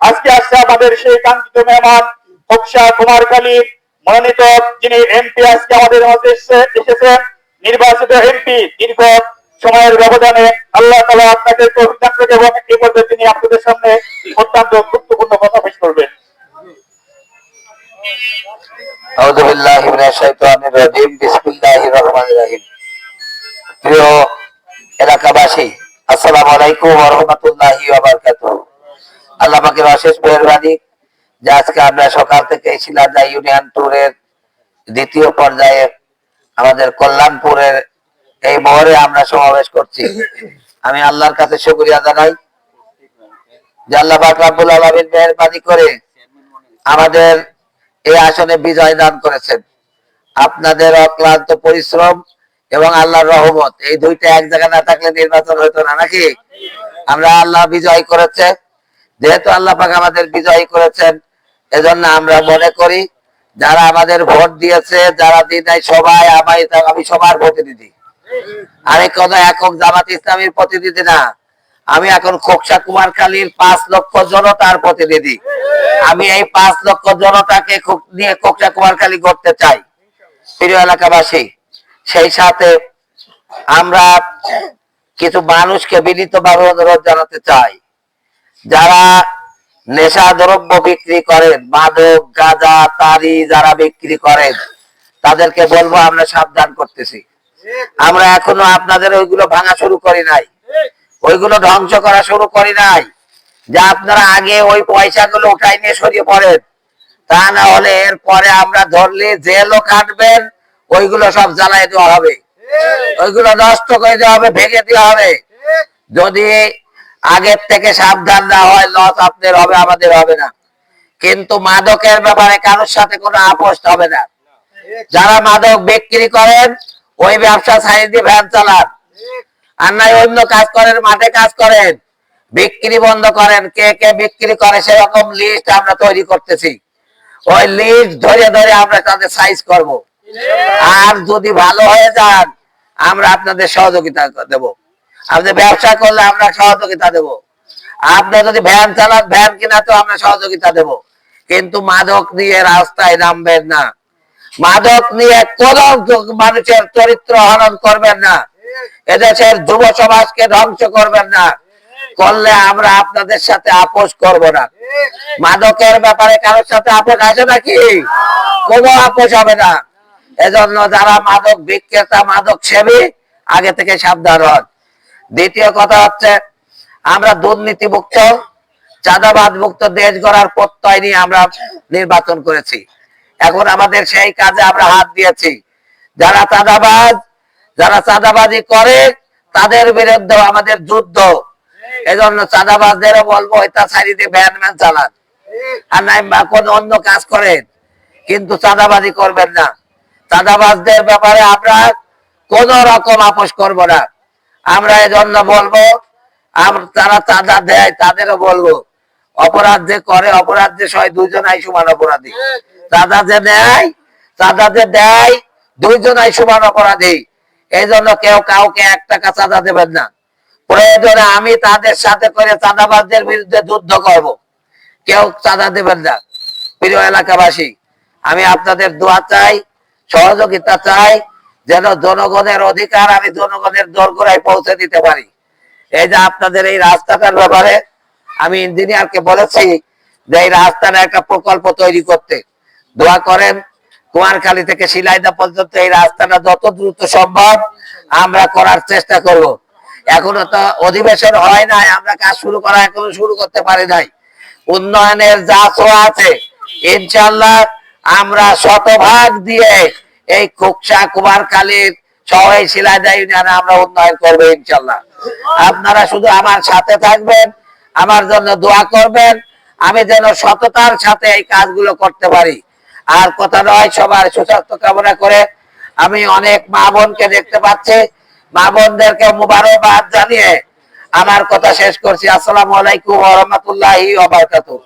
আজকে আসছে আমাদের সেই কাঙ্ক্ষিত মেহমান খোকসা কুমারখালী মনোনীত যিনি এমপি আজকে আমাদের মধ্যে এসেছেন, নির্বাচিত এমপি। দীর্ঘ সময়ের ব্যবধানে আল্লাহ তাআলা আপনাকে তৌফিক দান এবং এই পর্যায়ে তিনি আপনাদের সামনে অত্যন্ত গুরুত্বপূর্ণ কথা পেশ করবেন। আউযু বিল্লাহি মিনাশ শাইতানির রাজিম। বিসমিল্লাহির রহমানির রহিম। প্রিয় এলাকাবাসী, আসসালামু আলাইকুম ওয়া রাহমাতুল্লাহি ওয়া বারাকাতুহু। আল্লাহ পাকের অশেষ মেহেরবানি যে আজকে আমরা সকাল থেকে শিলাদা ইউনিয়ন ট্যুরের দ্বিতীয় পর্যায়ে আমাদের কল্যাণপুরের এই মোড়ে আমরা সমাবেশ করছি। আমি আল্লাহর কাছে শুকরিয়া জানাই যে আল্লাহ পাক রব্বুল আলামিন মেহেরবানি করে আমাদের এই আসনে বিজয় দান করেছেন। আপনাদের অক্লান্ত পরিশ্রম এবং আল্লাহর রহমত এই দুইটা এক জায়গায় না থাকলে নির্বাচন হতো না, নাকি? আমরা আল্লাহ বিজয় করেছে, যেহেতু আল্লাহ পাক আমাদের বিজয়ী করেছেন, এজন্য আমরা মনে করি যারা আমাদের ভোট দিয়েছে, যারা দিন নাই, সবাই আমি সবার প্রতিনিধি। আরে কোন একক জামাত ইসলামীর প্রতিনিধি না, আমি এখন খোকসা কুমারখালীর 5 লক্ষ জনতার প্রতিনিধি। আমি এই 5 লক্ষ জনতাকে নিয়ে খোকসা কুমারখালী করতে চাই। প্রিয় এলাকাবাসী, সেই সাথে আমরা কিছু মানুষকে বিনীতভাবে অনুরোধ জানাতে চাই, যারা নেশা দ্রব্য বিক্রি করেন, মাদক গাঁজা তারি যারা বিক্রি করেন, তাদেরকে বলবো আমরা সাবধান করতেছি। আমরা এখনো আপনাদের ওইগুলো ভাঙা শুরু করি নাই, ওইগুলো ধ্বংস করা শুরু করি নাই, যে আপনারা আগে ওই পয়সাগুলো উঠাই নিয়ে সরিয়ে পড়েন। তা না হলে এর পরে আমরা ধরলে জেলও কাটবেন, ওইগুলো সব জ্বালাই দেওয়া হবে, ওইগুলো নষ্ট করে দেওয়া হবে, ভেঙে দেওয়া হবে। যদি আগের থেকে সাবধান না হয়, লস আপনাদের হবে, আমাদের হবে না। কিন্তু মাদকের ব্যাপারে কারোর সাথে কোনো আপোষ হবে না। যারা মাদক বিক্রি করেন, ওই ব্যবসা ছাড়িয়ে দিয়ে ভ্যান চালান, আর নাই অন্য কাজ করেন, মাঠে কাজ করেন, বিক্রি বন্ধ করেন। কে কে বিক্রি করে সেরকম লিস্ট আমরা তৈরি করতেছি। ওই লিস্ট ধরে ধরে আমরা তাদের সাইজ করব, আর যদি ভালো হয়ে যান আমরা আপনাদের সহযোগিতা দেব। আপনি ব্যবসা করলে আমরা সহযোগিতা দেব, আপনি যদি ভ্যান চালান, ভ্যান কিনা তো আমরা সহযোগিতা দেব। কিন্তু মাদক নিয়ে রাস্তায় নামবেন না, মাদক নিয়ে কোন মানুষের চরিত্র হনন করবেন না, এদেশের যুব সমাজকে ধ্বংস করবেন না, করলে আমরা আপনাদের সাথে আপোষ করব না। মাদকের ব্যাপারে কারোর সাথে আপোষ আছে নাকি? কোনো আপোষ হবে না। এজন্য যারা মাদক বিক্রেতা, মাদক সেবী, আগে থেকে সাবধান হন। দ্বিতীয় কথা হচ্ছে, আমরা দুর্নীতি মুক্ত, চাঁদাবাদ মুক্ত দেশ গড়ার প্রত্যয় নিয়ে আমরা নির্বাচন করেছি। এখন আমাদের সেই কাজে আমরা হাত দিয়েছি। যারা চাঁদাবাজ, যারা চাঁদাবাজি করে, তাদের বিরুদ্ধে আমাদের যুদ্ধ। এজন্য চাঁদাবাজদেরও বলবো, এটা ছাড়িয়ে দিয়ে ভ্যান ম্যান চালান, আর নাই কোন অন্য কাজ করেন, কিন্তু চাঁদাবাজি করবেন না। চাঁদাবাজদের ব্যাপারে আমরা কোন রকম আপোষ করব না। আমরা এজন্য বলবো, যারা চাঁদা দেয় তাদেরও বলবো, অপরাধ যে করে, অপরাধ যে সয়, দুইজনাই সমান অপরাধী। চাঁদা যে নেয়, চাঁদা যে দেয়, দুইজনাই সমান অপরাধী। এই জন্য কেউ কাউকে 1 টাকা চাঁদা দেবেন না। প্রয়োজনে আমি তাদের সাথে করে চাঁদাবাজদের বিরুদ্ধে যুদ্ধ করব, কেউ চাঁদা দেবেন না। প্রিয় এলাকাবাসী, আমি আপনাদের দোয়া চাই, সহযোগিতা চাই, যেন জনগণের অধিকার আমি জনগণের দোরগোড়ায় পৌঁছে দিতে পারি। এই যে আপনাদের এই রাস্তাটার ব্যাপারে আমি ইঞ্জিনিয়ারকে বলেছি যে এই রাস্তাটা একটা প্রকল্প তৈরি করতে। দোয়া করেন, কুমারখালী থেকে শিলাইদা পর্যন্ত এই রাস্তাটা যত দ্রুত সম্ভব আমরা করার চেষ্টা করব। এখনো তো অধিবেশন হয় নাই, আমরা কাজ শুরু করা এখনো শুরু করতে পারি নাই। উন্নয়নের যা ছোঁয়া আছে, ইনশাআল্লাহ আমরা শতভাগ দিয়ে এই খোকসা কুমারখালীর সবাই শিলাইদা ইউনিয়নে আমরা উন্নয়ন করবো ইনশাআল্লাহ। আপনারা শুধু আমার সাথে থাকবেন, আমার জন্য দোয়া করবেন, আমি যেন সততার সাথে এই কাজগুলো করতে পারি। আর কথা নয়, সবার সুস্বাস্থ্য কামনা করে আমি অনেক মা বোনকে দেখতে পাচ্ছি, মা বোনদেরকে মুবারকবাদ জানিয়ে আমার কথা শেষ করছি। আসসালামু আলাইকুম ওয়া রাহমাতুল্লাহি ওয়া বারাকাতুহু।